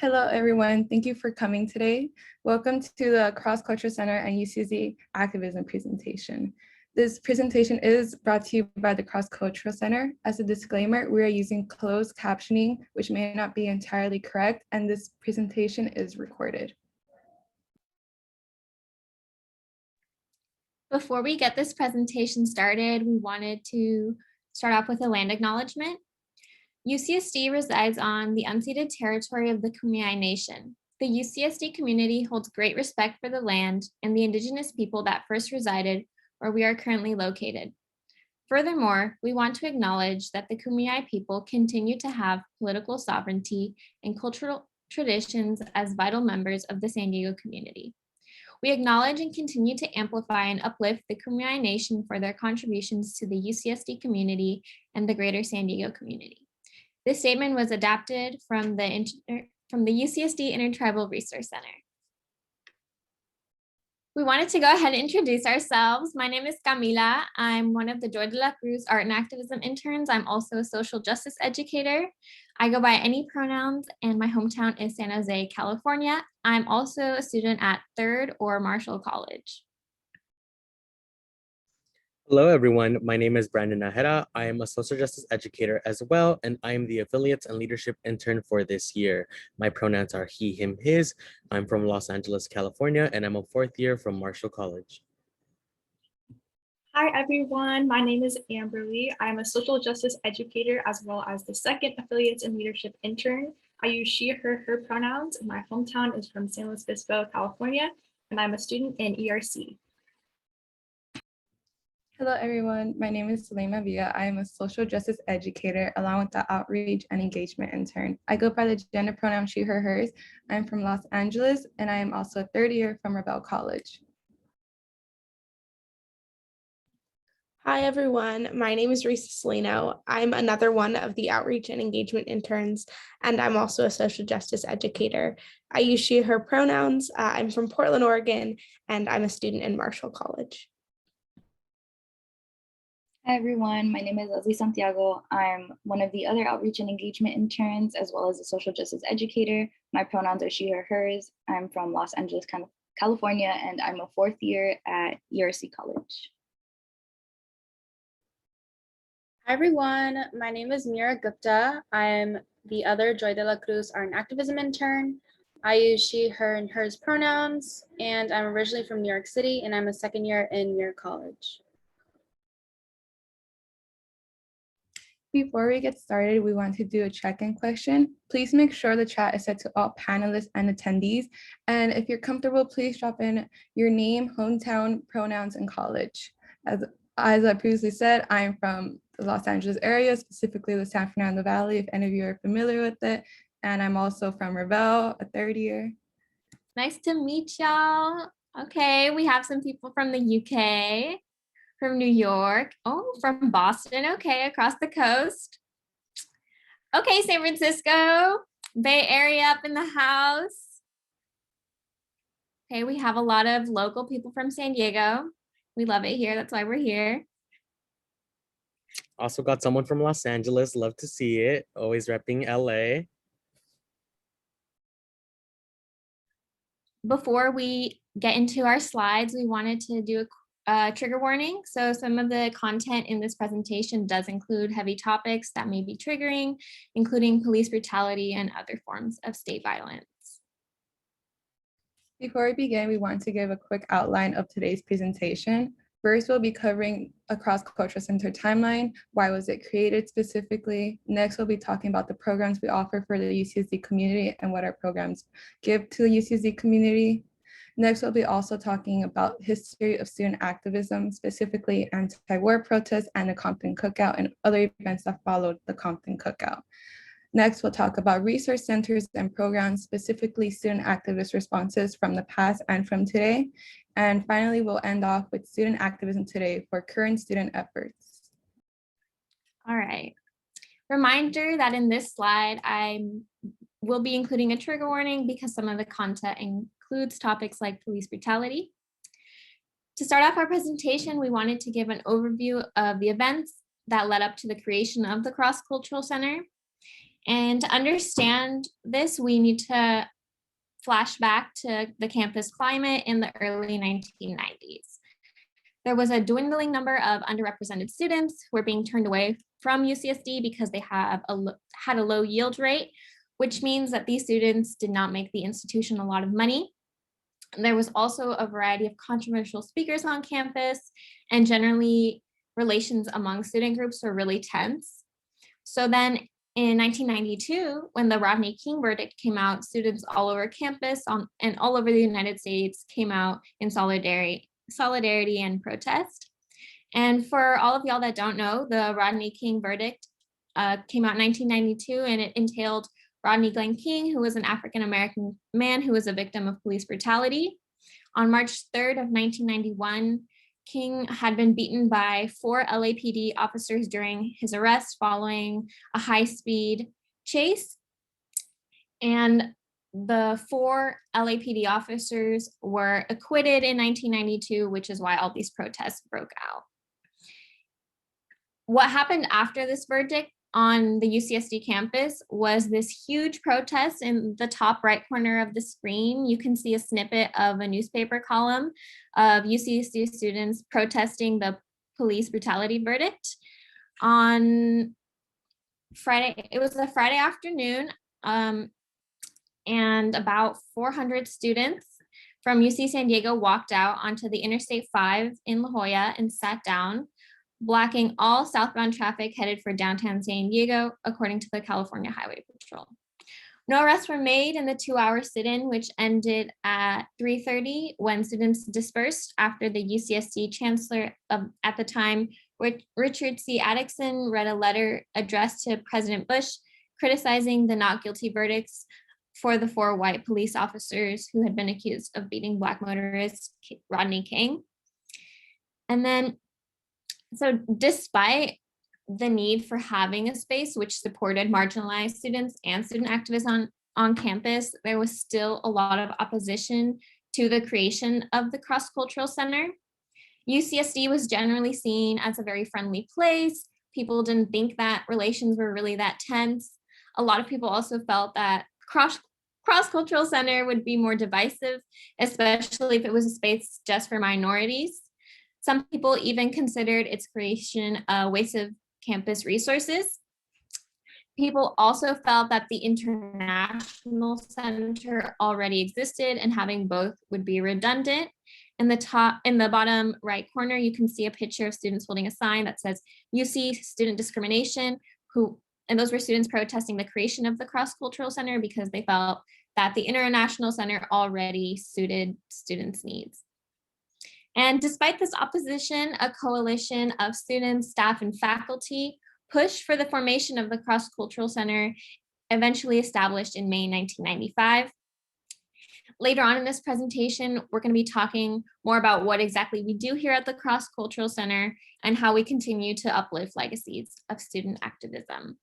Hello, everyone. Thank you for coming today. Welcome to the Cross-Cultural Center and UCSD Activism presentation. This presentation is brought to you by the Cross-Cultural Center. As a disclaimer, we are using closed captioning, which may not be entirely correct, and this presentation is recorded. Before we get this presentation started, we wanted to start off with a land acknowledgement. UCSD resides on the unceded territory of the Kumeyaay Nation. The UCSD community holds great respect for the land and the indigenous people that first resided where we are currently located. Furthermore, we want to acknowledge that the Kumeyaay people continue to have political sovereignty and cultural traditions as vital members of the San Diego community. We acknowledge and continue to amplify and uplift the Kumeyaay Nation for their contributions to the UCSD community and the greater San Diego community. This statement was adapted from the UCSD Intertribal Resource Center. We wanted to go ahead and introduce ourselves. My name is Camila. I'm one of the Joy de la Cruz Art and Activism interns. I'm also a social justice educator. I go by any pronouns and my hometown is San Jose, California. I'm also a student at Third or Marshall College. Hello, everyone. My name is Brandon Najera. I am a social justice educator as well, and I am the affiliates and leadership intern for this year. My pronouns are he, him, his. I'm from Los Angeles, California, and I'm a fourth year from Marshall College. Hi, everyone. My name is Amberly. I'm a social justice educator as well as the second affiliates and leadership intern. I use she, her pronouns. My hometown is from San Luis Obispo, California, and I'm a student in ERC. Hello, everyone. My name is Selema Villa. I am a social justice educator along with the outreach and engagement intern. I go by the gender pronoun she, her, hers. I'm from Los Angeles, and I am also a third year from Rebel College. Hi, everyone. My name is Risa Salino. I'm another one of the outreach and engagement interns, and I'm also a social justice educator. I use she, her pronouns. I'm from Portland, Oregon, and I'm a student in Marshall College. Hi everyone, my name is Leslie Santiago. I'm one of the other outreach and engagement interns as well as a social justice educator. My pronouns are she, her, hers. I'm from Los Angeles, California, and I'm a fourth year at ERC College. Hi everyone, my name is Mira Gupta. I'm the other Joy de la Cruz Art and Activism intern. I use she, her, and hers pronouns, and I'm originally from New York City, and I'm a second year in New York College. Before we get started, we want to do a check-in question. Please make sure the chat is set to all panelists and attendees. And if you're comfortable, please drop in your name, hometown, pronouns, and college. As I previously said, I'm from the Los Angeles area, specifically the San Fernando Valley, if any of you are familiar with it. And I'm also from Rebel, a third year. Nice to meet y'all. Okay, we have some people from the UK. From New York, oh, from Boston, okay, across the coast. Okay, San Francisco, Bay Area up in the house. Okay, we have a lot of local people from San Diego. We love it here, that's why we're here. Also got someone from Los Angeles, love to see it, always repping LA. Before we get into our slides, we wanted to do a trigger warning. So some of the content in this presentation does include heavy topics that may be triggering, including police brutality and other forms of state violence. Before we begin, we want to give a quick outline of today's presentation. First, we'll be covering a Cross-Cultural Center timeline. Why was it created specifically? Next, we'll be talking about the programs we offer for the UCSD community and what our programs give to the UCSD community. Next, we'll be also talking about history of student activism, specifically anti-war protests and the Compton Cookout and other events that followed the Compton Cookout. Next, we'll talk about resource centers and programs, specifically student activist responses from the past and from today. And finally, we'll end off with student activism today for current student efforts. All right. Reminder that in this slide, I will be including a trigger warning because some of the content includes topics like police brutality. To start off our presentation, we wanted to give an overview of the events that led up to the creation of the Cross-Cultural Center. And to understand this, we need to flash back to the campus climate in the early 1990s. There was a dwindling number of underrepresented students who were being turned away from UCSD because they had a low yield rate, which means that these students did not make the institution a lot of money. And there was also a variety of controversial speakers on campus, and generally relations among student groups were really tense. So then in 1992, when the Rodney King verdict came out, students all over campus and all over the United States came out in solidarity and protest. And for all of y'all that don't know, the Rodney King verdict came out in 1992, and it entailed Rodney Glenn King, who was an African-American man who was a victim of police brutality. On March 3rd of 1991, King had been beaten by 4 LAPD officers during his arrest following a high-speed chase. And the 4 LAPD officers were acquitted in 1992, which is why all these protests broke out. What happened after this verdict on the UCSD campus was this huge protest. In the top right corner of the screen, you can see a snippet of a newspaper column of UCSD students protesting the police brutality verdict. On Friday, it was a Friday afternoon, and about 400 students from UC San Diego walked out onto the Interstate 5 in La Jolla and sat down, blocking all southbound traffic headed for downtown San Diego, according to the California Highway Patrol. No arrests were made in the 2-hour sit-in, which ended at 3:30 when students dispersed after the UCSD chancellor at the time, Richard C. Addison, read a letter addressed to President Bush criticizing the not guilty verdicts for the 4 white police officers who had been accused of beating Black motorist Rodney King. And then, so despite the need for having a space which supported marginalized students and student activism on campus, there was still a lot of opposition to the creation of the Cross-Cultural Center. UCSD was generally seen as a very friendly place. People didn't think that relations were really that tense. A lot of people also felt that Cross-Cultural Center would be more divisive, especially if it was a space just for minorities. Some people even considered its creation a waste of campus resources. People also felt that the International Center already existed and having both would be redundant. In the bottom right corner, you can see a picture of students holding a sign that says UC Student Discrimination, and those were students protesting the creation of the Cross-Cultural Center because they felt that the International Center already suited students' needs. And despite this opposition, a coalition of students, staff, and faculty pushed for the formation of the Cross-Cultural Center, eventually established in May 1995. Later on in this presentation, we're going to be talking more about what exactly we do here at the Cross-Cultural Center and how we continue to uplift legacies of student activism.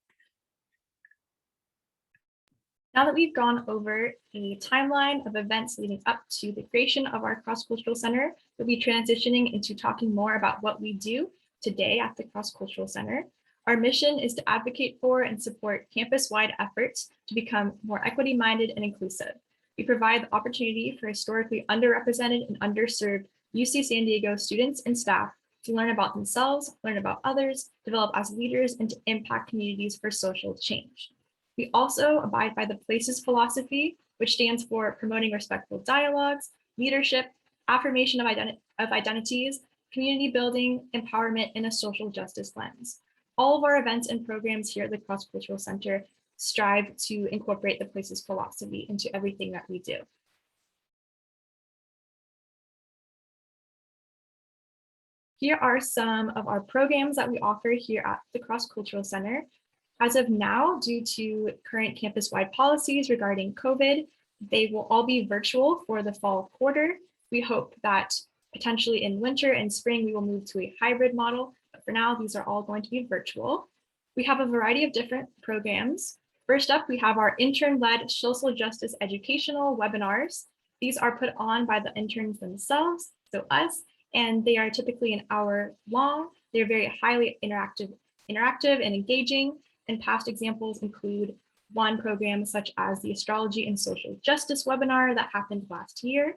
Now that we've gone over a timeline of events leading up to the creation of our Cross-Cultural Center, we'll be transitioning into talking more about what we do today at the Cross-Cultural Center. Our mission is to advocate for and support campus-wide efforts to become more equity-minded and inclusive. We provide the opportunity for historically underrepresented and underserved UC San Diego students and staff to learn about themselves, learn about others, develop as leaders, and to impact communities for social change. We also abide by the Places philosophy, which stands for promoting respectful dialogues, leadership, affirmation of identities, community building, empowerment, and a social justice lens. All of our events and programs here at the Cross-Cultural Center strive to incorporate the Places philosophy into everything that we do. Here are some of our programs that we offer here at the Cross-Cultural Center. As of now, due to current campus-wide policies regarding COVID, they will all be virtual for the fall quarter. We hope that potentially in winter and spring, we will move to a hybrid model, but for now, these are all going to be virtual. We have a variety of different programs. First up, we have our intern-led social justice educational webinars. These are put on by the interns themselves, so us, and they are typically an hour long. They're very highly interactive and engaging. And past examples include one program such as the Astrology and Social Justice webinar that happened last year.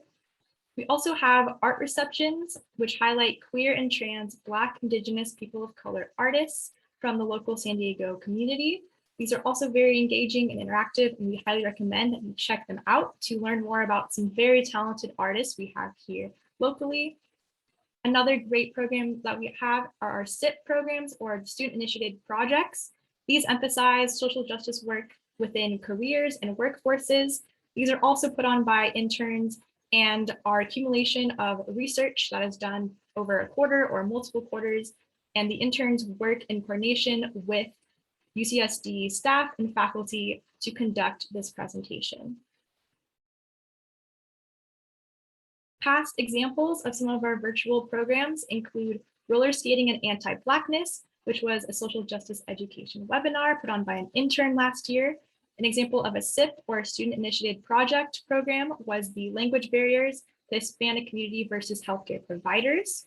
We also have art receptions, which highlight queer and trans Black, Indigenous, people of color artists from the local San Diego community. These are also very engaging and interactive, and we highly recommend that you check them out to learn more about some very talented artists we have here locally. Another great program that we have are our SIP programs, or student initiated projects. These emphasize social justice work within careers and workforces. These are also put on by interns and are accumulation of research that is done over a quarter or multiple quarters. And the interns work in coordination with UCSD staff and faculty to conduct this presentation. Past examples of some of our virtual programs include roller skating and anti-Blackness, which was a social justice education webinar put on by an intern last year. An example of a SIP, or a student initiated project program, was the language barriers, the Hispanic community versus healthcare providers.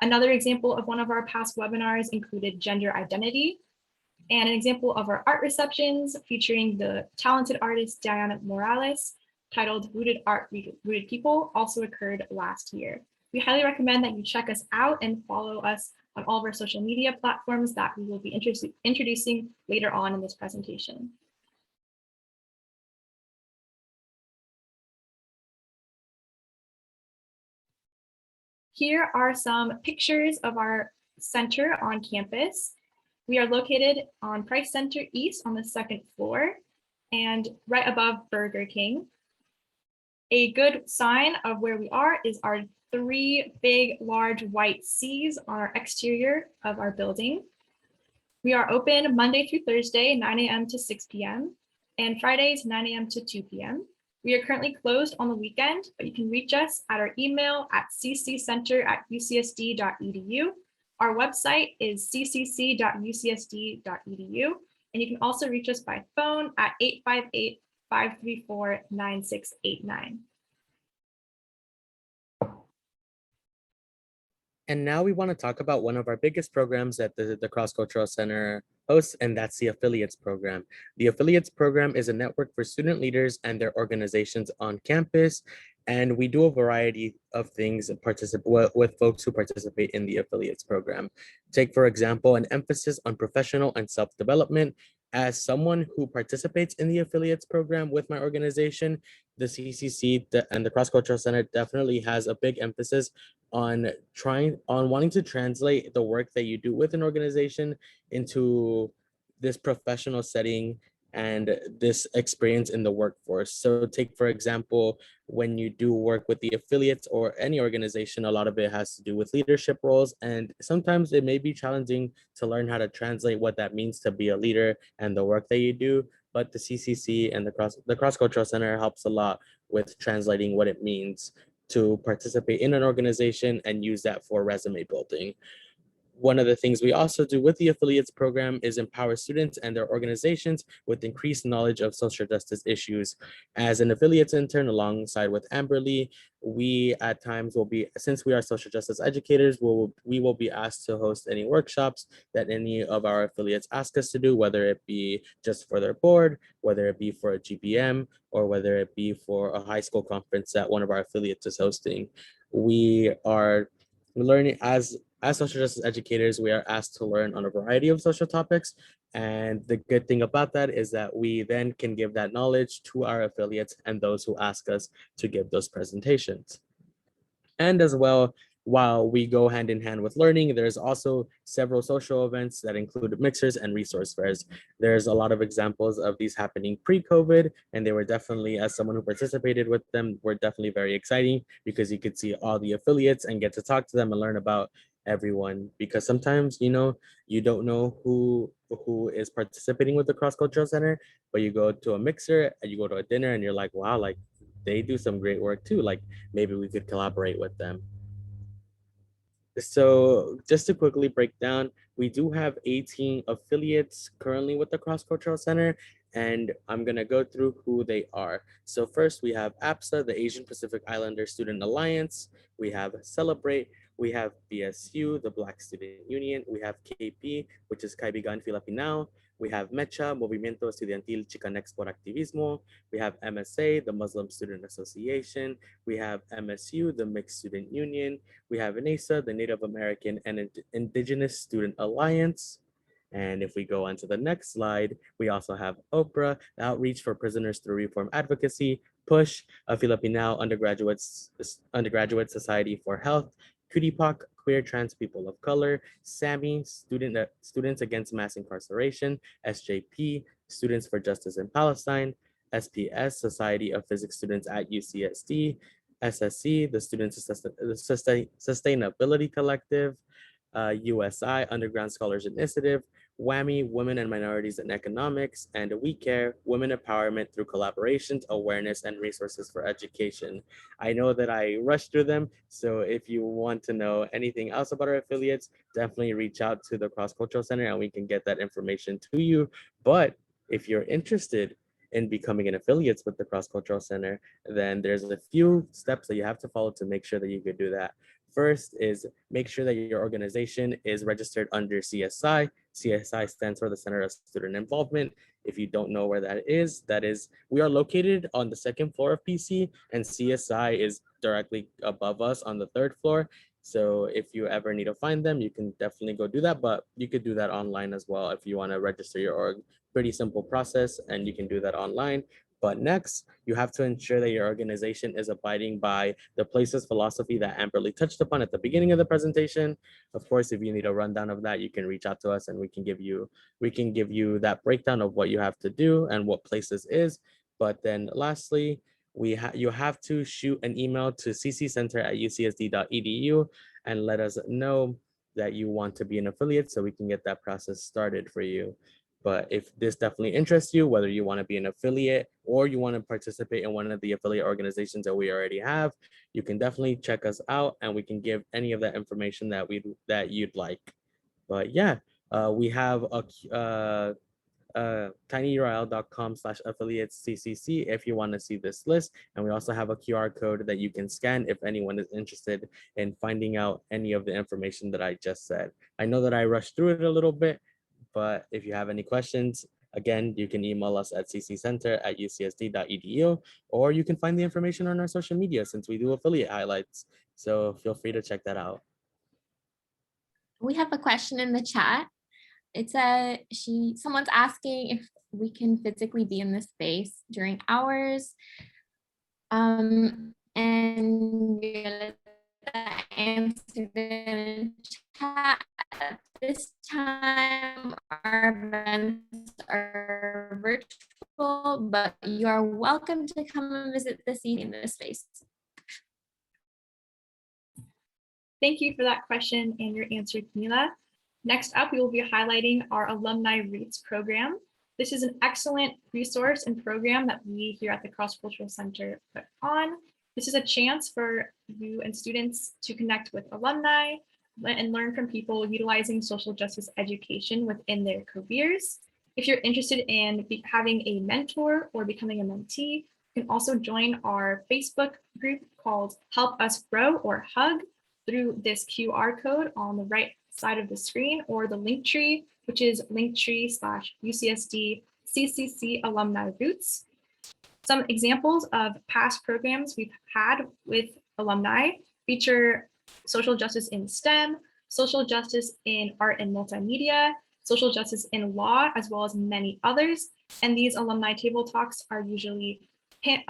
Another example of one of our past webinars included gender identity. And an example of our art receptions featuring the talented artist Diana Morales, titled Rooted Art, Rooted People, also occurred last year. We highly recommend that you check us out and follow us on all of our social media platforms that we will be introducing later on in this presentation. Here are some pictures of our center on campus. We are located on Price Center East on the second floor and right above Burger King. A good sign of where we are is our three big, large white C's on our exterior of our building. We are open Monday through Thursday, 9 a.m. to 6 p.m. and Fridays, 9 a.m. to 2 p.m. We are currently closed on the weekend, but you can reach us at our email at cccenter@ucsd.edu. Our website is ccc.ucsd.edu, and you can also reach us by phone at 858-534-9689. And now we want to talk about one of our biggest programs that the Cross-Cultural Center hosts, and that's the Affiliates Program. The Affiliates Program is a network for student leaders and their organizations on campus, and we do a variety of things with folks who participate in the Affiliates Program. Take, for example, an emphasis on professional and self-development. As someone who participates in the Affiliates Program with my organization, the CCC and the Cross-Cultural Center definitely has a big emphasis on wanting to translate the work that you do with an organization into this professional setting and this experience in the workforce. So take, for example, when you do work with the affiliates or any organization, a lot of it has to do with leadership roles. And sometimes it may be challenging to learn how to translate what that means to be a leader and the work that you do. But the CCC and the Cross-Cultural Center helps a lot with translating what it means to participate in an organization and use that for resume building. One of the things we also do with the affiliates program is empower students and their organizations with increased knowledge of social justice issues. As an affiliates intern alongside with Amberly, we at times will be, since we are social justice educators, we will be asked to host any workshops that any of our affiliates ask us to do, whether it be just for their board, whether it be for a GPM, or whether it be for a high school conference that one of our affiliates is hosting. We are learning as social justice educators, we are asked to learn on a variety of social topics. And the good thing about that is that we then can give that knowledge to our affiliates and those who ask us to give those presentations. And as well, while we go hand in hand with learning, there's also several social events that include mixers and resource fairs. There's a lot of examples of these happening pre-COVID, and they were definitely, as someone who participated with them, were definitely very exciting because you could see all the affiliates and get to talk to them and learn about everyone. Because sometimes, you don't know who is participating with the Cross-Cultural Center, but you go to a mixer and you go to a dinner and you're like, wow, like they do some great work too. Like maybe we could collaborate with them. So just to quickly break down, we do have 18 affiliates currently with the Cross-Cultural Center, and I'm gonna go through who they are. So first we have APSA, the Asian Pacific Islander Student Alliance. We have Celebrate. We have BSU, the Black Student Union. We have KP, which is Kaibigan Filipinao. We have MECHA, Movimiento Estudiantil Chicanx por Activismo. We have MSA, the Muslim Student Association. We have MSU, the Mixed Student Union. We have NASA, the Native American and Indigenous Student Alliance. And if we go on to the next slide, we also have OPRA, the Outreach for Prisoners Through Reform Advocacy, PUSH, a Filipinao Undergraduate Society for Health, QDPOC, Queer Trans People of Color, SAMI, Students Against Mass Incarceration, SJP, Students for Justice in Palestine, SPS, Society of Physics Students at UCSD, SSC, the Sustainability Collective, USI, Underground Scholars Initiative, WAMI, Women and Minorities in Economics, and We Care, Women Empowerment Through Collaborations, Awareness, and Resources for Education. I know that I rushed through them, so if you want to know anything else about our affiliates, definitely reach out to the Cross-Cultural Center and we can get that information to you. But if you're interested in becoming an affiliate with the Cross-Cultural Center, then there's a few steps that you have to follow to make sure that you could do that. First is make sure that your organization is registered under CSI. CSI stands for the Center of Student Involvement. If you don't know where that is, we are located on the second floor of PC and CSI is directly above us on the third floor. So if you ever need to find them, you can definitely go do that, but you could do that online as well if you want to register your org. Pretty simple process and you can do that online. But next, you have to ensure that your organization is abiding by the places philosophy that Amberly touched upon at the beginning of the presentation. Of course, if you need a rundown of that, you can reach out to us and we can give you that breakdown of what you have to do and what places is. But then lastly, you have to shoot an email to cccenter@ucsd.edu and let us know that you want to be an affiliate so we can get that process started for you. But if this definitely interests you, whether you want to be an affiliate or you want to participate in one of the affiliate organizations that we already have, you can definitely check us out and we can give any of that information that you'd like. But yeah, we have a tinyurl.com/affiliatesccc if you want to see this list. And we also have a QR code that you can scan if anyone is interested in finding out any of the information that I just said. I know that I rushed through it a little bit, but if you have any questions, again, you can email us at cccenter@ucsd.edu, or you can find the information on our social media since we do affiliate highlights. So feel free to check that out. We have a question in the chat. Someone's asking if we can physically be in this space during hours. And the answer in chat. At this time, our events are virtual, but you are welcome to come and visit this evening in this space. Thank you for that question and your answer, Camila. Next up, we will be highlighting our Alumni Roots program. This is an excellent resource and program that we here at the Cross-Cultural Center put on. This is a chance for you and students to connect with alumni and learn from people utilizing social justice education within their careers. If you're interested in having a mentor or becoming a mentee, you can also join our Facebook group called Help Us Grow or HUG through this QR code on the right side of the screen, or the Linktree, which is Linktree/UCSD/CCC Alumni Roots. Some examples of past programs we've had with alumni feature social justice in STEM, social justice in art and multimedia, social justice in law, as well as many others. And these alumni table talks are usually an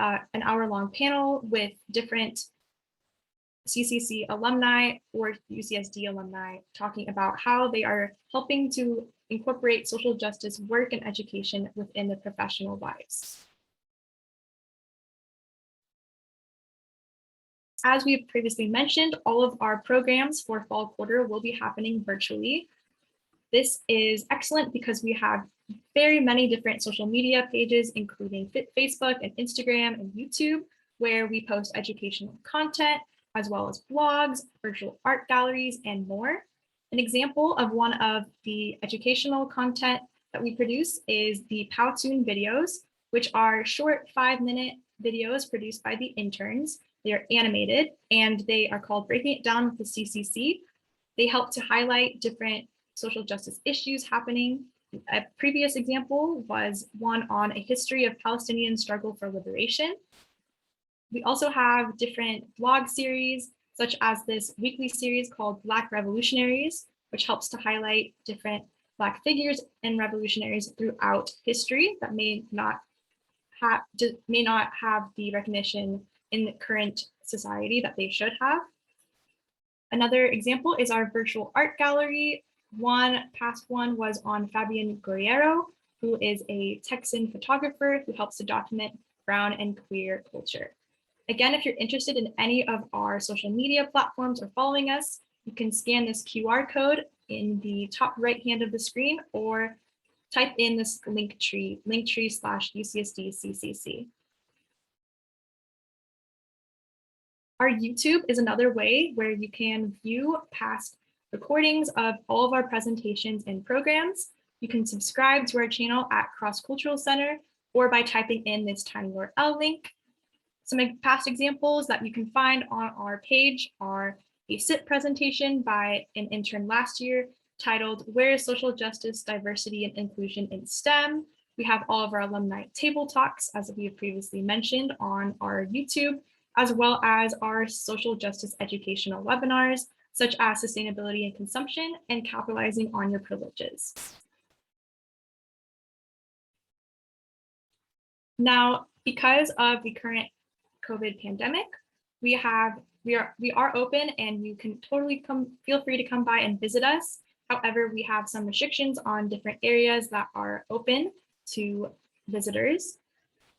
hour-long panel with different CCC alumni or UCSD alumni talking about how they are helping to incorporate social justice work and education within their professional lives. As we've previously mentioned, all of our programs for fall quarter will be happening virtually. This is excellent because we have very many different social media pages, including Facebook and Instagram and YouTube, where we post educational content, as well as blogs, virtual art galleries, and more. An example of one of the educational content that we produce is the Powtoon videos, which are short 5-minute videos produced by the interns. They are animated and they are called Breaking It Down with the CCC. They help to highlight different social justice issues happening A previous example was one on a history of Palestinian struggle for liberation. We also have different blog series, such as this weekly series called Black Revolutionaries, which helps to highlight different Black figures and revolutionaries throughout history that may not have the recognition in the current society that they should have. Another example is our virtual art gallery. One past one was on Fabian Guerrero, who is a Texan photographer who helps to document brown and queer culture. Again, if you're interested in any of our social media platforms or following us, you can scan this QR code in the top right hand of the screen or type in this linktr.ee/UCSDCC. Our YouTube is another way where you can view past recordings of all of our presentations and programs. You can subscribe to our channel at Cross-Cultural Center or by typing in this tiny URL link. Some past examples that you can find on our page are a SIP presentation by an intern last year titled "Where is Social Justice, Diversity, and Inclusion in STEM?" We have all of our alumni table talks, as we have previously mentioned, on our YouTube, as well as our social justice educational webinars, such as sustainability and consumption and capitalizing on your privileges. Now, because of the current COVID pandemic, we are open and you can totally feel free to come by and visit us. However, we have some restrictions on different areas that are open to visitors.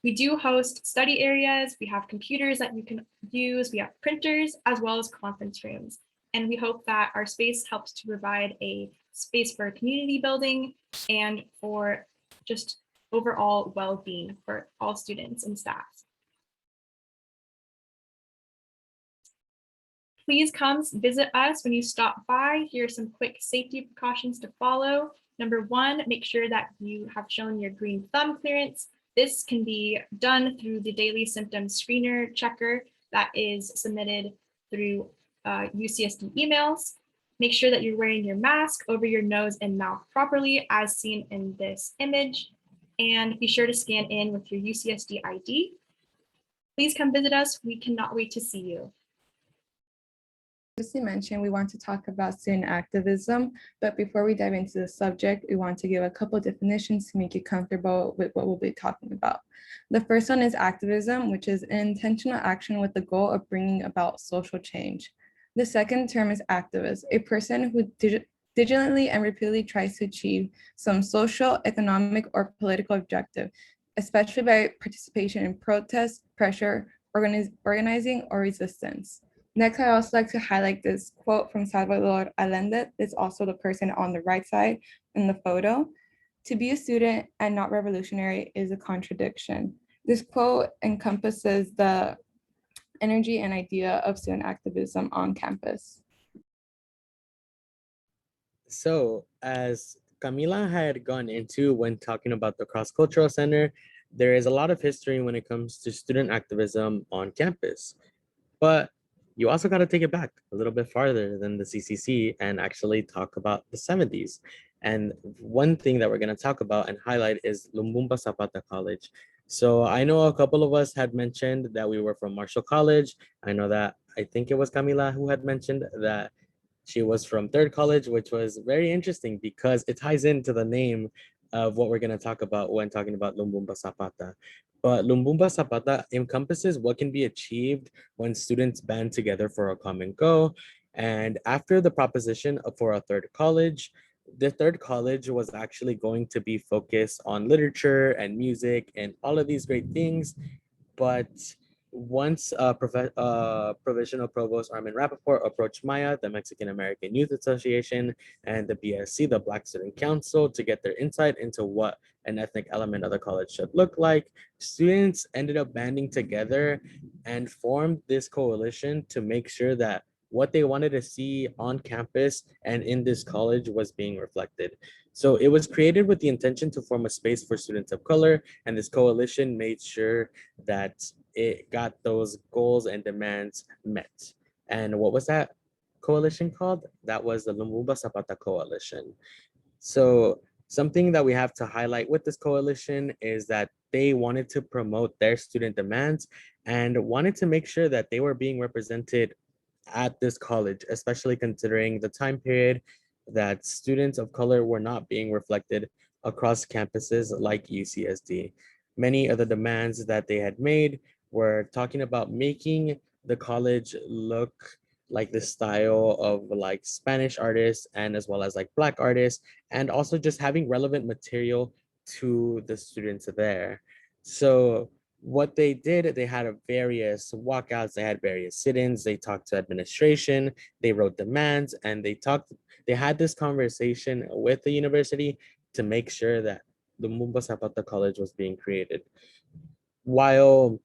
We do host study areas, we have computers that you can use, we have printers, as well as conference rooms. And we hope that our space helps to provide a space for community building and for just overall well-being for all students and staff. Please come visit us when you stop by. Here are some quick safety precautions to follow. Number one, make sure that you have shown your green thumb clearance. This can be done through the daily symptoms screener checker that is submitted through UCSD emails. Make sure that you're wearing your mask over your nose and mouth properly as seen in this image. And be sure to scan in with your UCSD ID. Please come visit us. We cannot wait to see you. As you mentioned, we want to talk about student activism, but before we dive into the subject, we want to give a couple of definitions to make you comfortable with what we'll be talking about. The first one is activism, which is an intentional action with the goal of bringing about social change. The second term is activist, a person who diligently and repeatedly tries to achieve some social, economic, or political objective, especially by participation in protests, pressure, organizing, or resistance. Next, I also like to highlight this quote from Salvador Allende. It's also the person on the right side in the photo. "To be a student and not revolutionary is a contradiction." This quote encompasses the energy and idea of student activism on campus. So as Camila had gone into when talking about the Cross-Cultural Center, there is a lot of history when it comes to student activism on campus. But you also got to take it back a little bit farther than the CCC and actually talk about the 70s. And one thing that we're going to talk about and highlight is Lumumba-Zapata College. So I know a couple of us had mentioned that we were from Marshall College. I know that I think it was Camila who had mentioned that she was from Third College, which was very interesting because it ties into the name of what we're going to talk about when talking about Lumumba-Zapata. But Lumumba-Zapata encompasses what can be achieved when students band together for a common goal. And after the proposition for a third college, the third college was actually going to be focused on literature and music and all of these great things. But once Provisional Provost Armin Rappaport approached Maya, the Mexican American Youth Association, and the BSC, the Black Student Council, to get their insight into what an ethnic element of the college should look like, students ended up banding together and formed this coalition to make sure that what they wanted to see on campus and in this college was being reflected. So it was created with the intention to form a space for students of color, and this coalition made sure that it got those goals and demands met. And what was that coalition called? That was the Lumumba-Zapata Coalition. So Something that we have to highlight with this coalition is that they wanted to promote their student demands and wanted to make sure that they were being represented at this college, especially considering the time period that students of color were not being reflected across campuses like UCSD. Many of the demands that they had made were talking about making the college look like the style of like Spanish artists and as well as like Black artists, and also just having relevant material to the students there. So what they did, they had a various walkouts, they had various sit-ins, they talked to administration, they wrote demands, and they had this conversation with the university to make sure that the Lumumba-Zapata College was being created. While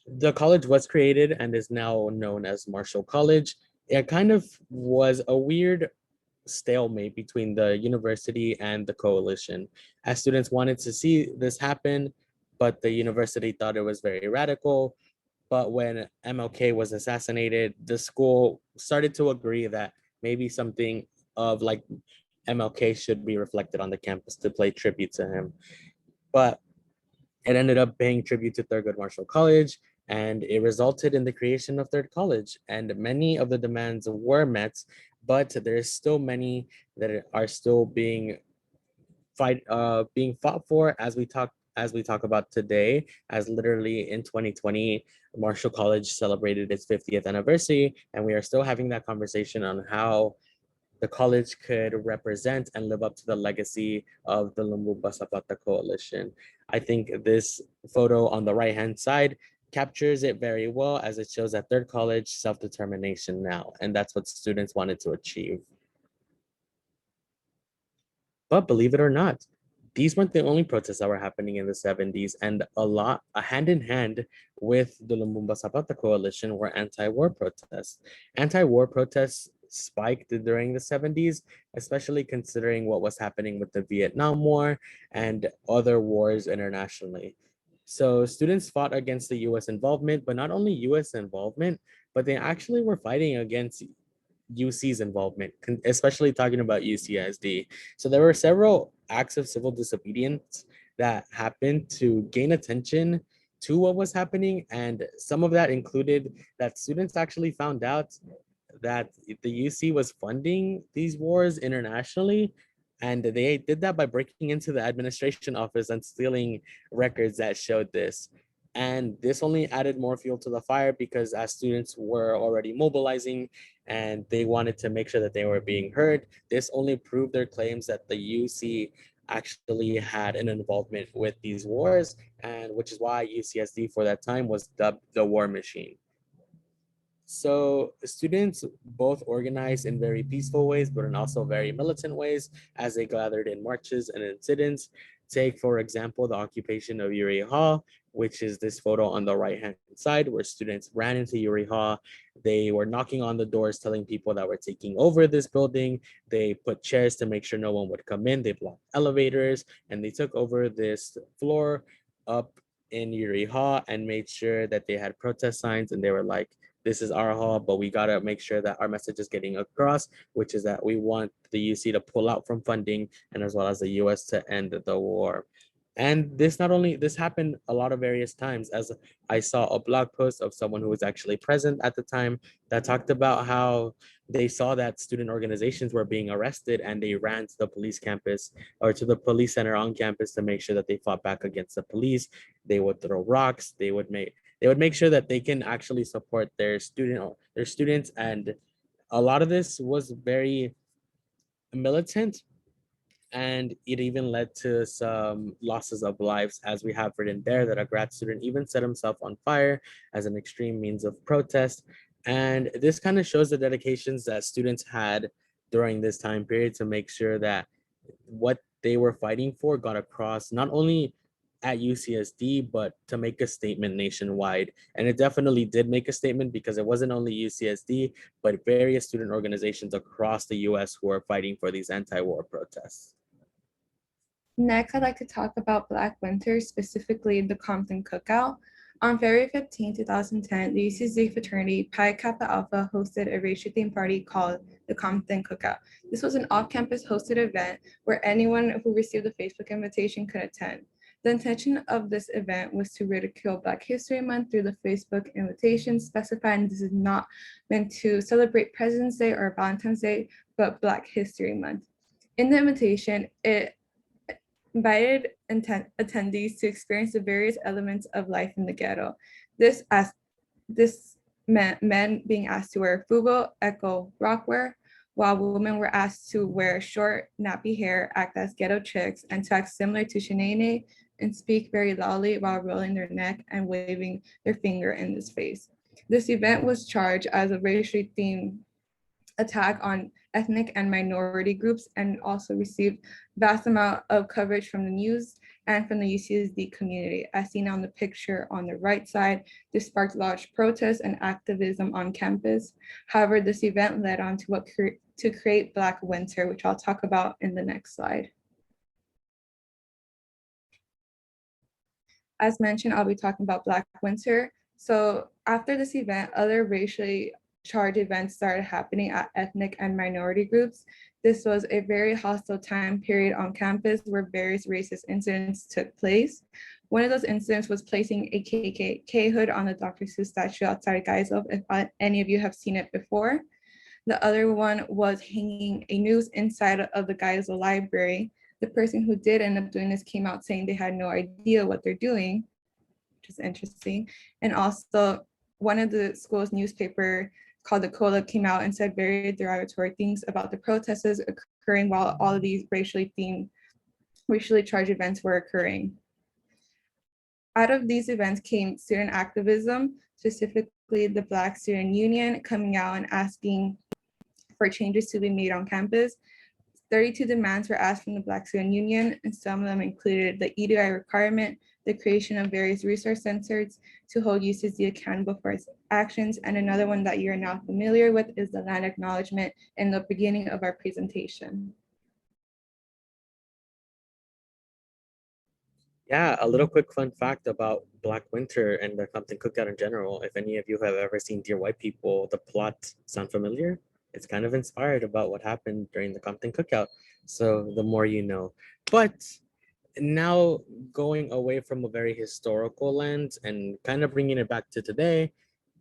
the college was created and is now known as Marshall College, it kind of was a weird stalemate between the university and the coalition, as students wanted to see this happen, but the university thought it was very radical. But when MLK was assassinated, the school started to agree that maybe something of like MLK should be reflected on the campus to pay tribute to him. But it ended up paying tribute to Thurgood Marshall College, and it resulted in the creation of Third College. And many of the demands were met, but there's still many that are still being fought for as we talk about today, as literally in 2020, Marshall College celebrated its 50th anniversary, and we are still having that conversation on how the college could represent and live up to the legacy of the Lumumba-Zapata Coalition. I think this photo on the right-hand side captures it very well, as it shows that Third College self-determination now, and that's what students wanted to achieve. But believe it or not, these weren't the only protests that were happening in the 70s, and hand in hand with the Lumumba Zapata Coalition were anti-war protests. Anti-war protests spiked during the 70s, especially considering what was happening with the Vietnam War and other wars internationally. So students fought against the US involvement, but not only US involvement, but they actually were fighting against UC's involvement, especially talking about UCSD. So there were several acts of civil disobedience that happened to gain attention to what was happening. And some of that included that students actually found out that the UC was funding these wars internationally. And they did that by breaking into the administration office and stealing records that showed this. And this only added more fuel to the fire, because as students were already mobilizing and they wanted to make sure that they were being heard, this only proved their claims that the UC actually had an involvement with these wars, and which is why UCSD for that time was dubbed the war machine. So students both organized in very peaceful ways, but in also very militant ways, as they gathered in marches and in sit-ins. Take, for example, the occupation of Uri Hall, which is this photo on the right-hand side, where students ran into Uri Hall. They were knocking on the doors, telling people that we're taking over this building. They put chairs to make sure no one would come in. They blocked elevators, and they took over this floor up in Uri Hall and made sure that they had protest signs, and they were like, this is our hall, but we gotta make sure that our message is getting across, which is that we want the UC to pull out from funding, and as well as the US to end the war. And this happened a lot of various times, as I saw a blog post of someone who was actually present at the time that talked about how they saw that student organizations were being arrested, and they ran to the police campus or to the police center on campus to make sure that they fought back against the police. They would throw rocks, they would make sure that they can actually support their students. And a lot of this was very militant, and it even led to some losses of lives, as we have written there that a grad student even set himself on fire as an extreme means of protest. And this kind of shows the dedications that students had during this time period to make sure that what they were fighting for got across, not only at UCSD, but to make a statement nationwide. And it definitely did make a statement, because it wasn't only UCSD, but various student organizations across the US who are fighting for these anti-war protests. Next, I'd like to talk about Black Winter, specifically the Compton Cookout. On February 15, 2010, the UCSD fraternity Pi Kappa Alpha hosted a racial themed party called the Compton Cookout. This was an off-campus hosted event where anyone who received a Facebook invitation could attend. The intention of this event was to ridicule Black History Month through the Facebook invitation, specifying this is not meant to celebrate President's Day or Valentine's Day, but Black History Month. In the invitation, it invited attendees to experience the various elements of life in the ghetto. This meant men being asked to wear fubo, echo, rockwear, while women were asked to wear short, nappy hair, act as ghetto chicks, and to act similar to Shanae and speak very loudly while rolling their neck and waving their finger in this face. This event was charged as a racially themed attack on ethnic and minority groups and also received vast amount of coverage from the news and from the UCSD community. As seen on the picture on the right side, this sparked large protests and activism on campus. However, this event led on to create Black Winter, which I'll talk about in the next slide. As mentioned, I'll be talking about Black Winter. So after this event, other racially charged events started happening at ethnic and minority groups. This was a very hostile time period on campus where various racist incidents took place. One of those incidents was placing a KKK hood on the Dr. Seuss statue outside Geisel, if any of you have seen it before. The other one was hanging a noose inside of the Geisel library. The person who did end up doing this came out saying they had no idea what they're doing, which is interesting. And also, one of the school's newspaper called the Cola came out and said very derogatory things about the protests occurring while all of these racially charged events were occurring. Out of these events came student activism, specifically the Black Student Union coming out and asking for changes to be made on campus. 32 demands were asked from the Black Student Union, and some of them included the EDI requirement, the creation of various resource centers to hold UCSD accountable for its actions, and another one that you're now familiar with is the land acknowledgement in the beginning of our presentation. Yeah, a little quick fun fact about Black Winter and the Compton Cookout in general. If any of you have ever seen Dear White People, the plot sound familiar? It's kind of inspired about what happened during the Compton Cookout. So the more you know. But now going away from a very historical lens and kind of bringing it back to today,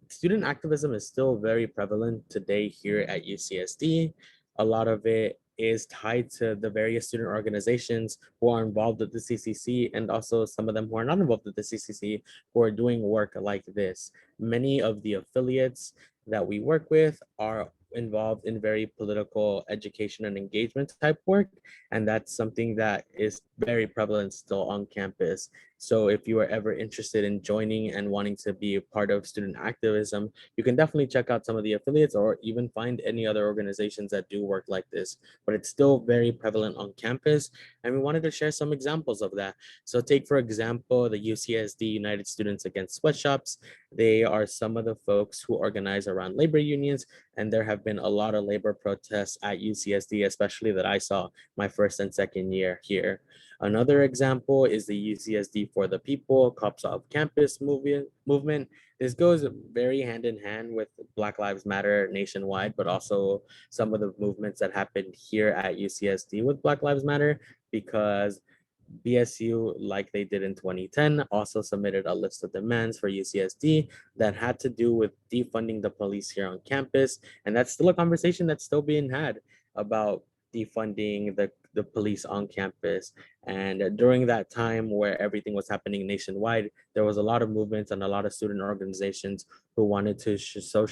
student activism is still very prevalent today here at UCSD. A lot of it is tied to the various student organizations who are involved with the CCC, and also some of them who are not involved with the CCC who are doing work like this. Many of the affiliates that we work with are involved in very political education and engagement type work, and that's something that is very prevalent still on campus. So if you are ever interested in joining and wanting to be a part of student activism, you can definitely check out some of the affiliates or even find any other organizations that do work like this. But it's still very prevalent on campus, and we wanted to share some examples of that. So take, for example, the UCSD United Students Against Sweatshops. They are some of the folks who organize around labor unions, and there have been a lot of labor protests at UCSD, especially that I saw my first and second year here. Another example is the UCSD for the People, Cops Off Campus movement. This goes very hand in hand with Black Lives Matter nationwide, but also some of the movements that happened here at UCSD with Black Lives Matter, because BSU, like they did in 2010, also submitted a list of demands for UCSD that had to do with defunding the police here on campus. And that's still a conversation that's still being had about defunding the police on campus. And during that time where everything was happening nationwide, there was a lot of movements and a lot of student organizations who wanted to show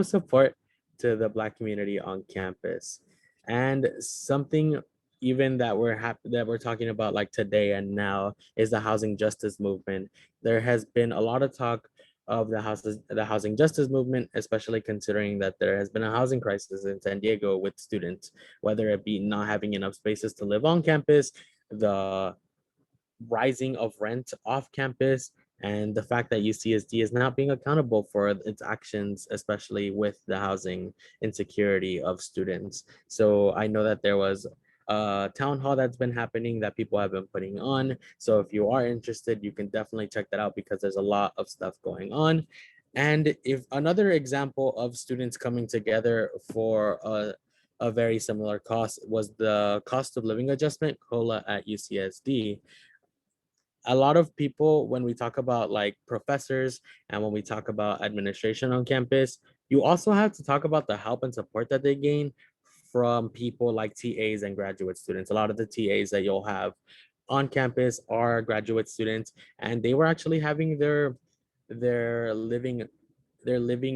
support to the Black community on campus. And something even that we're talking about like today and now is the housing justice movement. There has been a lot of talk of the housing justice movement, especially considering that there has been a housing crisis in San Diego with students, whether it be not having enough spaces to live on campus, the rising of rent off campus, and the fact that UCSD is not being accountable for its actions, especially with the housing insecurity of students. So I know that there was town hall that's been happening that people have been putting on. So if you are interested, you can definitely check that out because there's a lot of stuff going on. And if another example of students coming together for a very similar cost was the cost of living adjustment, COLA at UCSD. A lot of people, when we talk about like professors and when we talk about administration on campus, you also have to talk about the help and support that they gain from people like TAs and graduate students. A lot of the TAs that you'll have on campus are graduate students, and they were actually having their living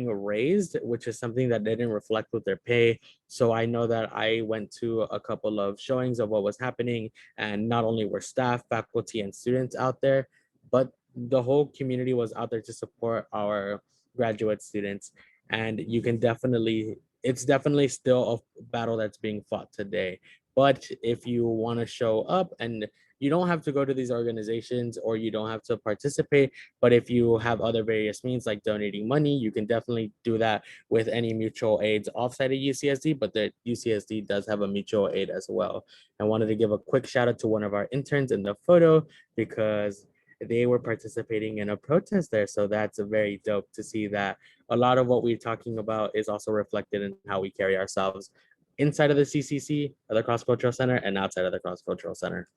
raised, which is something that didn't reflect with their pay. So I know that I went to a couple of showings of what was happening, and not only were staff, faculty, and students out there, but the whole community was out there to support our graduate students. And you can definitely, it's definitely still a battle that's being fought today. But if you want to show up, and you don't have to go to these organizations or you don't have to participate, but if you have other various means like donating money, you can definitely do that with any mutual aids offsite of UCSD, but the UCSD does have a mutual aid as well. I wanted to give a quick shout out to one of our interns in the photo because they were participating in a protest there. So that's a very dope to see that a lot of what we're talking about is also reflected in how we carry ourselves inside of the CCC, of the Cross-Cultural Center, and outside of the Cross-Cultural Center.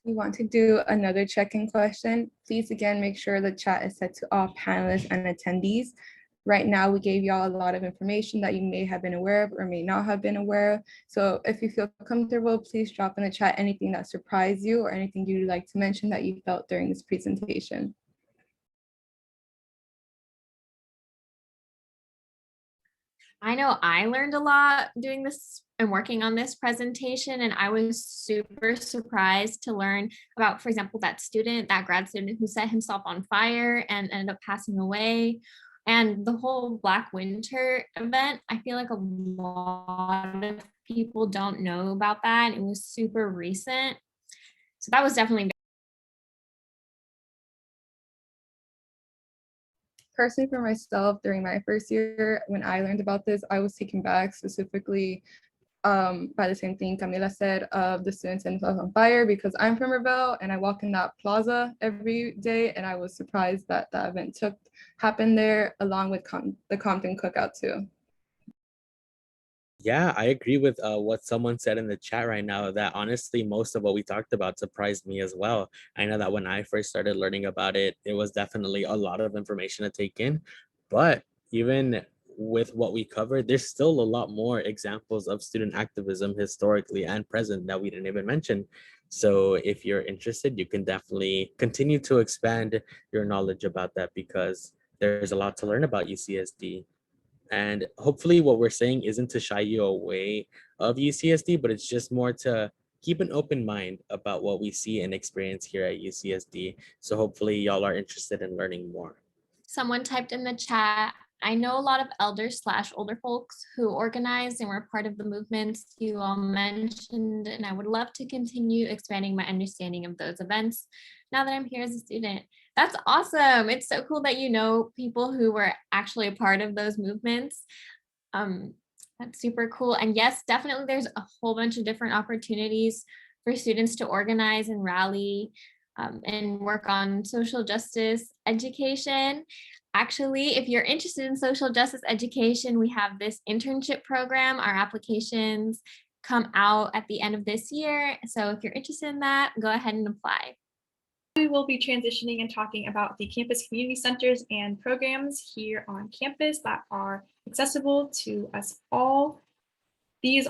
We want to do another check-in question. Please again, make sure the chat is set to all panelists and attendees. Right now, we gave y'all a lot of information that you may have been aware of or may not have been aware of. So if you feel comfortable, please drop in the chat anything that surprised you or anything you'd like to mention that you felt during this presentation. I know I learned a lot doing this and working on this presentation, and I was super surprised to learn about, for example, that grad student who set himself on fire and ended up passing away. And the whole Black Winter event, I feel like a lot of people don't know about that. It was super recent. So that was definitely. Personally, for myself, during my first year, when I learned about this, I was taken back specifically by the same thing Camila said of the students in on fire, because I'm from Ravel and I walk in that plaza every day, and I was surprised that that event happened there along with the Compton Cookout too. Yeah, I agree with what someone said in the chat right now, that honestly, most of what we talked about surprised me as well. I know that when I first started learning about it, it was definitely a lot of information to take in. But even with what we covered, there's still a lot more examples of student activism historically and present that we didn't even mention. So if you're interested, you can definitely continue to expand your knowledge about that because there's a lot to learn about UCSD. And hopefully what we're saying isn't to shy you away of UCSD, but it's just more to keep an open mind about what we see and experience here at UCSD. So hopefully y'all are interested in learning more. Someone typed in the chat, I know a lot of elders / older folks who organized and were part of the movements you all mentioned, and I would love to continue expanding my understanding of those events now that I'm here as a student. That's awesome. It's so cool that you know people who were actually a part of those movements. That's super cool. And yes, definitely there's a whole bunch of different opportunities for students to organize and rally and work on social justice education. Actually, if you're interested in social justice education, we have this internship program. Our applications come out at the end of this year. So if you're interested in that, go ahead and apply. We will be transitioning and talking about the campus community centers and programs here on campus that are accessible to us all. These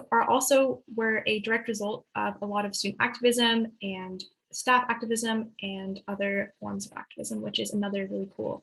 were a direct result of a lot of student activism and staff activism and other forms of activism, which is another really cool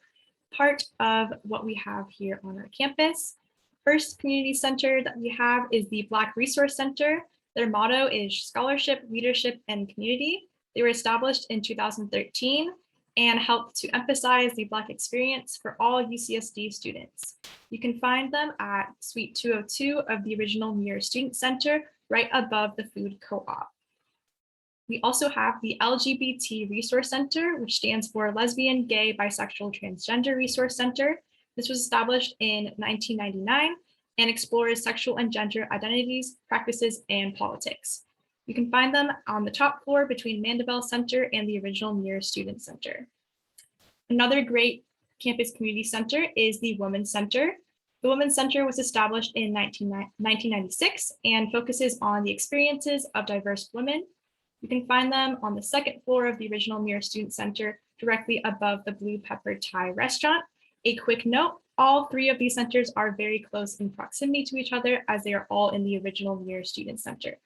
part of what we have here on our campus. First community center that we have is the Black Resource Center. Their motto is scholarship, leadership, and community. They were established in 2013 and help to emphasize the Black experience for all UCSD students. You can find them at Suite 202 of the original Muir Student Center, right above the food co-op. We also have the LGBT Resource Center, which stands for Lesbian, Gay, Bisexual, Transgender Resource Center. This was established in 1999 and explores sexual and gender identities, practices, and politics. You can find them on the top floor between Mandeville Center and the original Muir Student Center. Another great campus community center is the Women's Center. The Women's Center was established in 1996 and focuses on the experiences of diverse women. You can find them on the second floor of the original Muir Student Center, directly above the Blue Pepper Thai restaurant. A quick note, all three of these centers are very close in proximity to each other as they are all in the original Muir Student Center.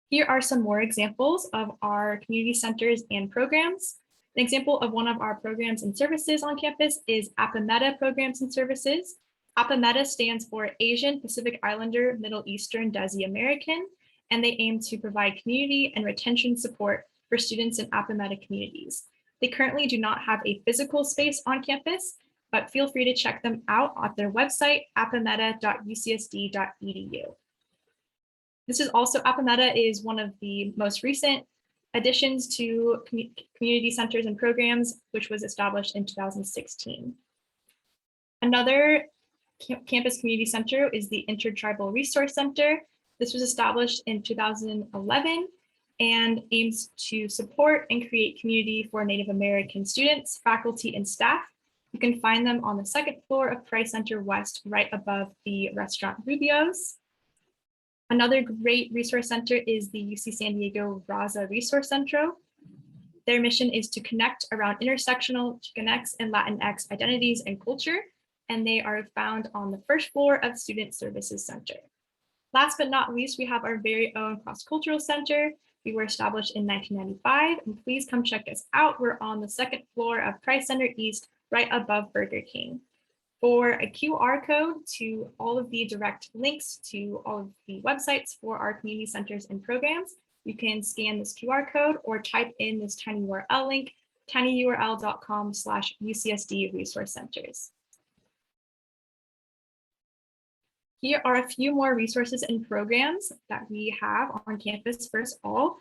Here are some more examples of our community centers and programs. An example of one of our programs and services on campus is APAMETA Programs and Services. APAMETA stands for Asian Pacific Islander Middle Eastern Desi American, and they aim to provide community and retention support for students in APAMETA communities. They currently do not have a physical space on campus, but feel free to check them out at their website, apameta.ucsd.edu. This is also, APAMETA is one of the most recent additions to community centers and programs, which was established in 2016. Another campus community center is the Intertribal Resource Center. This was established in 2011 and aims to support and create community for Native American students, faculty, and staff. You can find them on the second floor of Price Center West, right above the restaurant Rubio's. Another great resource center is the UC San Diego Raza Resource Center. Their mission is to connect around intersectional Chicanx and Latinx identities and culture, and they are found on the first floor of Student Services Center. Last but not least, we have our very own Cross-Cultural Center. We were established in 1995, and please come check us out. We're on the second floor of Price Center East, right above Burger King. For a QR code to all of the direct links to all of the websites for our community centers and programs, you can scan this QR code or type in this tiny URL link, tinyurl.com/UCSD resource centers. Here are a few more resources and programs that we have on campus. First up,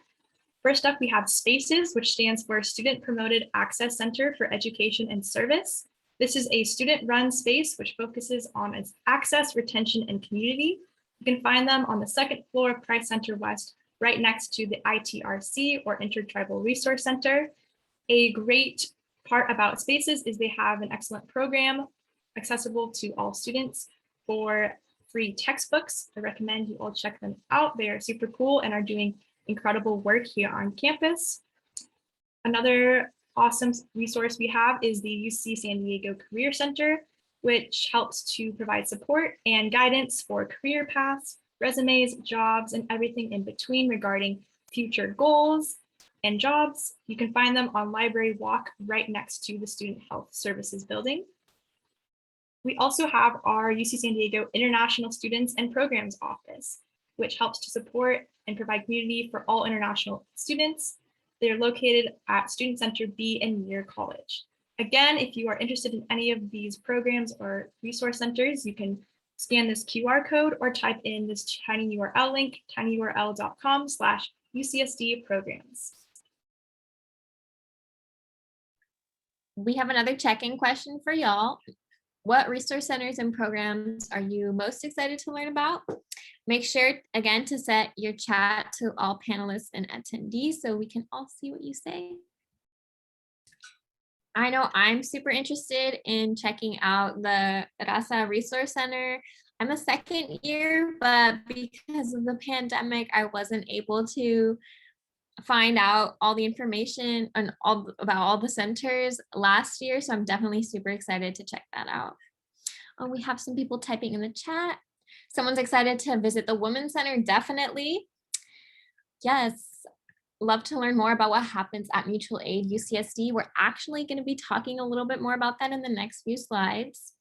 we have SPACES, which stands for Student Promoted Access Center for Education and Service. This is a student-run space which focuses on its access, retention, and community. You can find them on the second floor of Price Center West, right next to the ITRC or Intertribal Resource Center. A great part about SPACES is they have an excellent program accessible to all students for free textbooks. I recommend you all check them out. They are super cool and are doing incredible work here on campus. Another awesome resource we have is the UC San Diego Career Center, which helps to provide support and guidance for career paths, resumes, jobs, and everything in between regarding future goals and jobs. You can find them on Library Walk right next to the Student Health Services building. We also have our UC San Diego International Students and Programs Office, which helps to support and provide community for all international students. They're located at Student Center B in Muir College. Again, if you are interested in any of these programs or resource centers, you can scan this QR code or type in this tiny URL link, tinyurl.com/UCSD programs. We have another check-in question for y'all. What resource centers and programs are you most excited to learn about? Make sure, again, to set your chat to all panelists and attendees so we can all see what you say. I know I'm super interested in checking out the Raza Resource Center. I'm a second year, but because of the pandemic, I wasn't able to find out all the information and about all the centers last year. So I'm definitely super excited to check that out. We have some people typing in the chat. Someone's excited to visit the Women's Center. Definitely. Yes. Love to learn more about what happens at Mutual Aid UCSD. We're actually going to be talking a little bit more about that in the next few slides.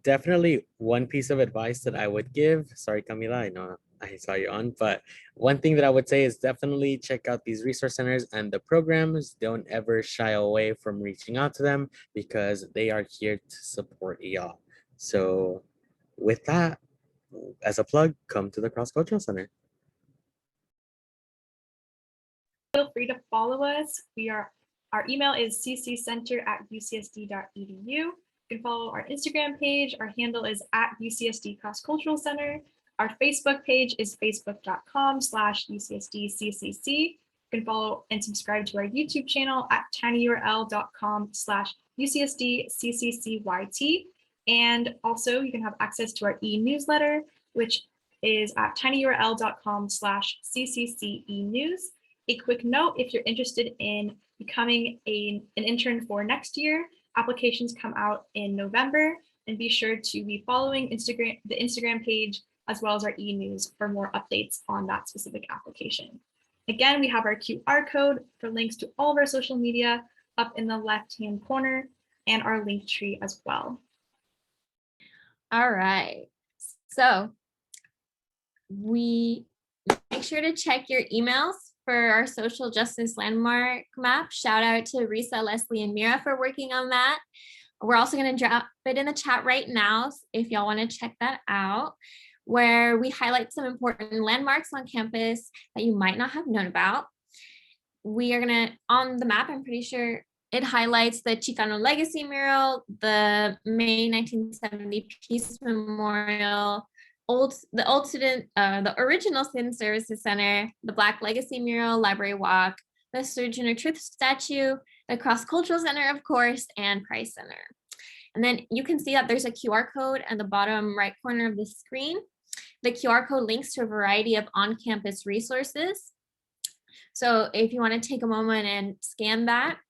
Definitely one piece of advice that I would give, sorry Camila, I know I saw you on, but one thing that I would say is definitely check out these resource centers and the programs. Don't ever shy away from reaching out to them because they are here to support y'all. So with that, as a plug, come to the Cross-Cultural Center. Feel free to follow follow us. Our email is cccenter@ucsd.edu. You can follow our Instagram page. Our handle is @UCSD Cross-Cultural Center. Our Facebook page is facebook.com/UCSDCCC. You can follow and subscribe to our YouTube channel at tinyurl.com/UCSDCCCYT. And also you can have access to our e-newsletter, which is at tinyurl.com/CCCE-news. A quick note, if you're interested in becoming an intern for next year, applications come out in November, and be sure to be following the Instagram page as well as our e-news for more updates on that specific application. Again, we have our QR code for links to all of our social media up in the left-hand corner and our link tree as well. All right, so we make sure to check your emails for our social justice landmark map. Shout out to Risa, Leslie, and Mira for working on that. We're also going to drop it in the chat right now if y'all want to check that out, where we highlight some important landmarks on campus that you might not have known about. We are going to, on the map, I'm pretty sure it highlights the Chicano Legacy Mural, the May 1970 Peace Memorial, the original Student Services Center, the Black Legacy Mural, Library Walk, the Sojourner Truth Statue, the Cross-Cultural Center, of course, and Price Center. And then you can see that there's a QR code at the bottom right corner of the screen. The QR code links to a variety of on-campus resources. So if you want to take a moment and scan that,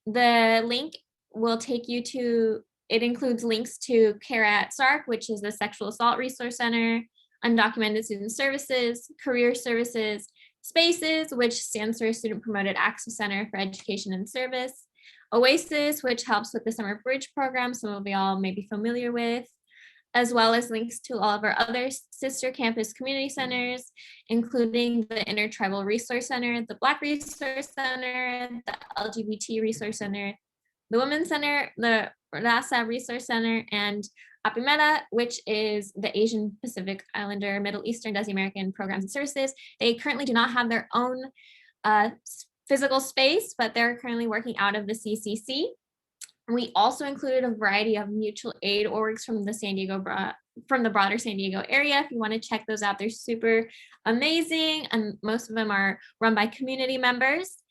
the link will take you to, it includes links to Care at SARC, which is the Sexual Assault Resource Center, Undocumented Student Services, Career Services, Spaces, which stands for Student Promoted Access Center for Education and Service, OASIS, which helps with the Summer Bridge program, some of y'all may be familiar with, as well as links to all of our other sister campus community centers, including the Intertribal Resource Center, the Black Resource Center, the LGBT Resource Center, the Women's Center, the Rasa Resource Center, and APIMEDA, which is the Asian Pacific Islander, Middle Eastern, Desi American Programs and Services. They currently do not have their own physical space, but they're currently working out of the CCC. We also included a variety of mutual aid orgs from the broader San Diego area. If you want to check those out, they're super amazing, and most of them are run by community members.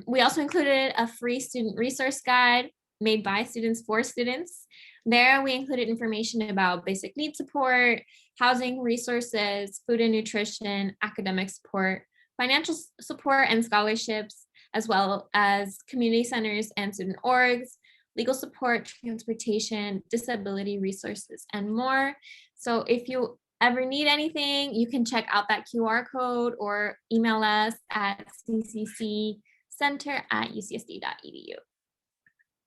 We also included a free student resource guide made by students for students. There we included information about basic need support, housing resources, food and nutrition, academic support, financial support and scholarships, as well as community centers and student orgs, legal support, transportation, disability resources, and more. So if you ever need anything, you can check out that QR code or email us at cccenter@ucsd.edu.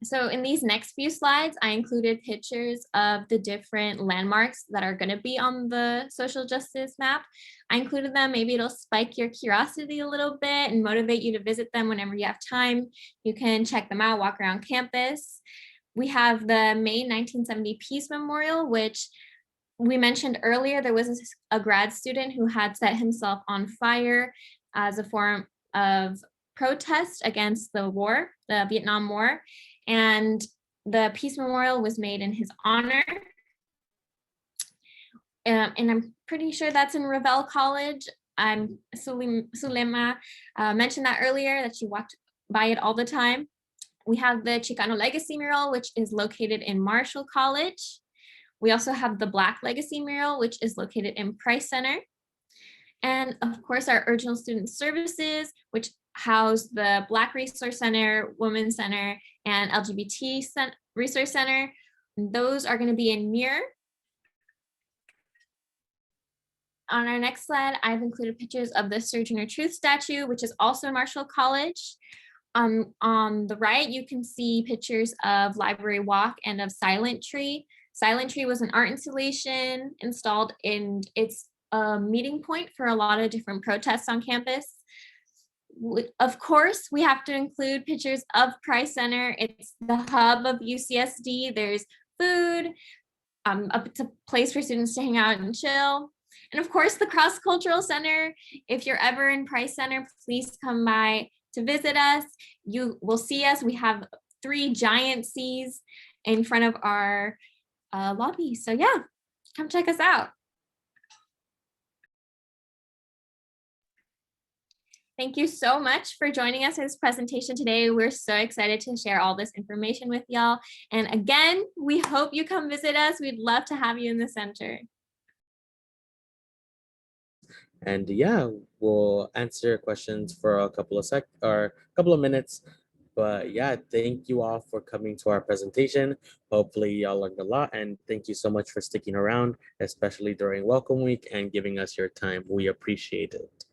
So in these next few slides, I included pictures of the different landmarks that are going to be on the social justice map. I included them. Maybe it'll spike your curiosity a little bit and motivate you to visit them whenever you have time. You can check them out, walk around campus. We have the May 1970 Peace Memorial, which we mentioned earlier. There was a grad student who had set himself on fire as a form of protest against the war, the Vietnam War. And the Peace Memorial was made in his honor. And I'm pretty sure that's in Revelle College. Sulema mentioned that earlier, that she walked by it all the time. We have the Chicano Legacy Mural, which is located in Marshall College. We also have the Black Legacy Mural, which is located in Price Center. And of course, our original student services, which house the Black Resource Center, Women's Center, and LGBT Resource Center. Those are going to be in Muir. On our next slide, I've included pictures of the Sojourner Truth statue, which is also in Marshall College. On the right, you can see pictures of Library Walk and of Silent Tree. Silent Tree was an art installation installed in its meeting point for a lot of different protests on campus. Of course, we have to include pictures of Price Center. It's the hub of UCSD. There's food, it's a place for students to hang out and chill. And of course, the Cross-Cultural Center. If you're ever in Price Center, please come by to visit us. You will see us. We have 3 giant C's in front of our lobby. So yeah, come check us out. Thank you so much for joining us in this presentation today. We're so excited to share all this information with y'all. And again, we hope you come visit us. We'd love to have you in the center. And yeah, we'll answer questions for a couple of minutes. But yeah, thank you all for coming to our presentation. Hopefully y'all learned a lot, and thank you so much for sticking around, especially during Welcome Week and giving us your time. We appreciate it.